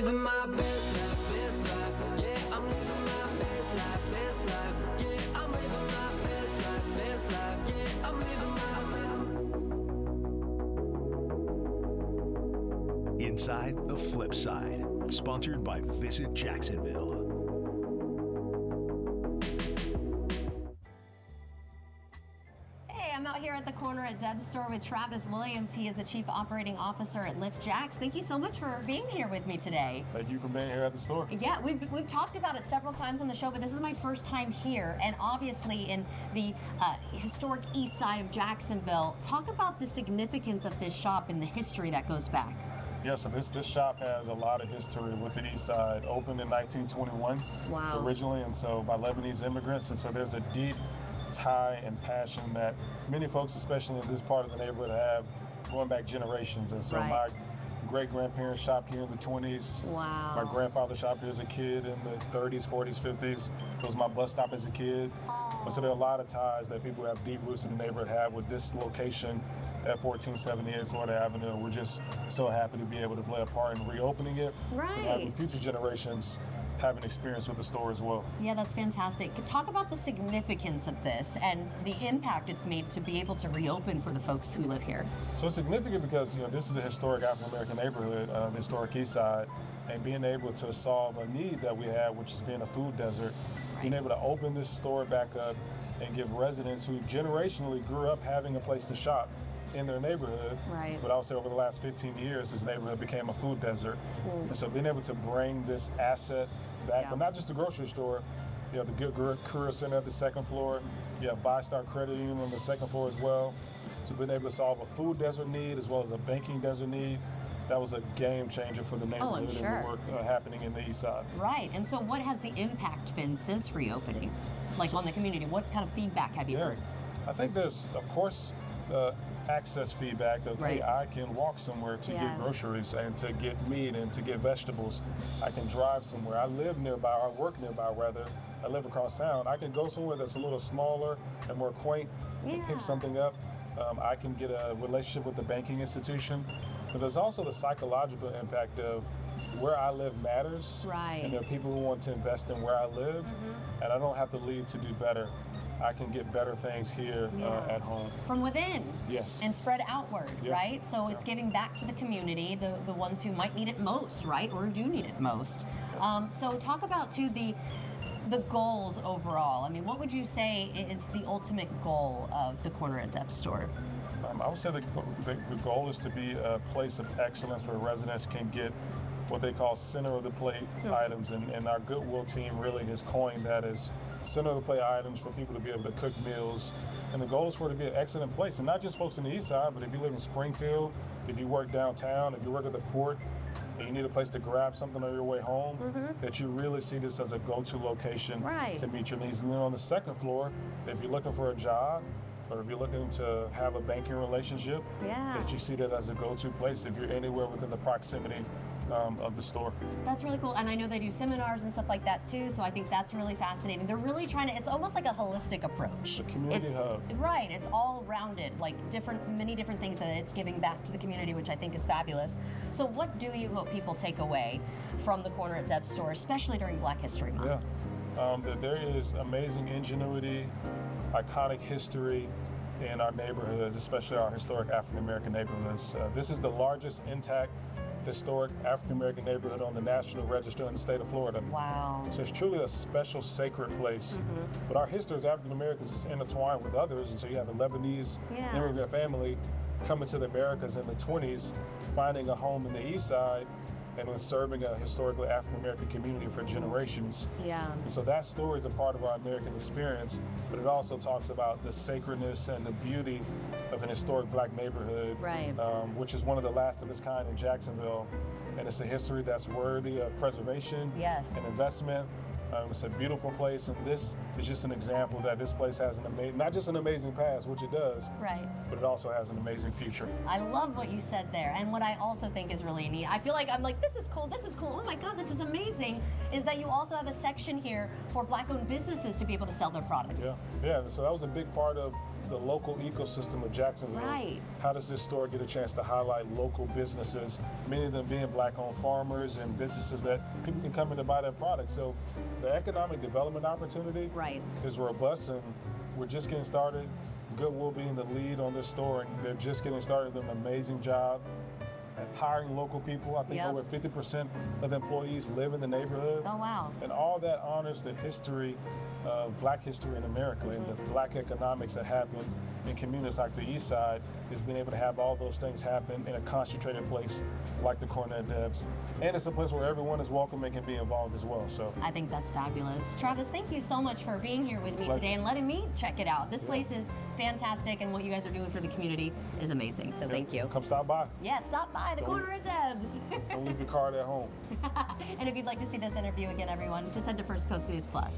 living my best life, best life. Yeah, I'm living my best life, best life. Yeah, I'm living my best life, best life. Yeah, I'm living my. Inside the Flip Side, sponsored by Visit Jacksonville. I'm out here at the corner at Debs store with Travis Williams. He is the Chief Operating Officer at Lift Jacks. Thank you so much for being here with me today. Thank you for being here at the store. Yeah, we've talked about it several times on the show, but this is my first time here, and obviously in the historic east side of Jacksonville. Talk about the significance of this shop and the history that goes back. Yeah, so this shop has a lot of history with the east side. Opened in 1921 originally, and so by Lebanese immigrants, and so there's a deep tie and passion that many folks, especially in this part of the neighborhood, have going back generations. And so my great-grandparents shopped here in the 20s. Wow. My grandfather shopped here as a kid in the 30s, 40s, 50s. It was my bus stop as a kid. And so there are a lot of ties that people who have deep roots in the neighborhood have with this location at 1478 Florida Avenue. We're just so happy to be able to play a part in reopening it and having future generations have an experience with the store as well. Yeah, that's fantastic. Talk about the significance of this and the impact it's made to be able to reopen for the folks who live here. So it's significant because this is a historic African American neighborhood, the historic East Side, and being able to solve a need that we have, which is being a food desert, being able to open this store back up and give residents who generationally grew up having a place to shop in their neighborhood, but also over the last 15 years, this neighborhood became a food desert. And so being able to bring this asset back, but not just the grocery store, you have the Good Career Center at the second floor, you have ViStar Credit Union on the second floor as well. So being able to solve a food desert need as well as a banking desert need, that was a game changer for the neighborhood and the work happening in the east side. Right, and so what has the impact been since reopening? Like on the community, what kind of feedback have you heard? I think there's, of course, access feedback of, hey, I can walk somewhere to get groceries and to get meat and to get vegetables. I can drive somewhere. I live nearby, or I work nearby rather. I live across town. I can go somewhere that's a little smaller and more quaint and pick something up. I can get a relationship with the banking institution. But there's also the psychological impact of where I live matters. And there are people who want to invest in where I live, and I don't have to leave to do better. I can get better things here at home. From within. Yes. And spread outward, right? So it's giving back to the community, the ones who might need it most, right? Or do need it most. So talk about, too, the goals overall. I mean, what would you say is the ultimate goal of the Corner at Debs store? I would say the goal is to be a place of excellence where residents can get what they call center of the plate items, and our Goodwill team really has coined that as center of the plate items for people to be able to cook meals. And the goal is for it to be an excellent place, and not just folks in the east side, but if you live in Springfield, if you work downtown, if you work at the port, and you need a place to grab something on your way home, that you really see this as a go-to location to meet your needs. And then on the second floor, if you're looking for a job, or if you're looking to have a banking relationship, that you see that as a go-to place if you're anywhere within the proximity of the store. That's really cool. And I know they do seminars and stuff like that too, so I think that's really fascinating. They're really trying to, it's almost like a holistic approach. The community hub. Right, it's all rounded, like many different things that it's giving back to the community, which I think is fabulous. So what do you hope people take away from the Corner at Debs store, especially during Black History Month? That there is amazing ingenuity, iconic history in our neighborhoods, especially our historic African American neighborhoods. This is the largest intact historic African American neighborhood on the National Register in the state of Florida. Wow. So it's truly a special, sacred place. But our history as African Americans is intertwined with others, and so you have a Lebanese immigrant family coming to the Americas in the 20s, finding a home in the east side, and then serving a historically African American community for generations. And so that story is a part of our American experience, but it also talks about the sacredness and the beauty of an historic Black neighborhood, which is one of the last of its kind in Jacksonville. And it's a history that's worthy of preservation and investment. It's a beautiful place, and this is just an example that this place has not just an amazing past, which it does, but it also has an amazing future. I love what you said there, and what I also think is really neat, I feel like I'm like, this is cool, oh my God, this is amazing, is that you also have a section here for Black-owned businesses to be able to sell their products. So that was a big part of the local ecosystem of Jacksonville. Right. How does this store get a chance to highlight local businesses, many of them being black-owned farmers and businesses that people can come in to buy their products? So the economic development opportunity Right. is robust, and we're just getting started. Goodwill being the lead on this store, and they're just getting started. They're doing an amazing job at hiring local people. I think Yep. over 50% of the employees live in the neighborhood. Oh, wow. And all that honors the history of black history in America and the black economics that happen in communities like the East Side, is being able to have all those things happen in a concentrated place like the corner at Debs. And it's a place where everyone is welcome and can be involved as well. So I think that's fabulous. Travis, thank you so much for being here with me Pleasure. today and letting me check it out. This place is fantastic, and what you guys are doing for the community is amazing. So thank you. come stop by. Yeah, stop by the corner at Debs. Don't leave your card at home. And if you'd like to see this interview again, everyone, just head to First Coast News Plus.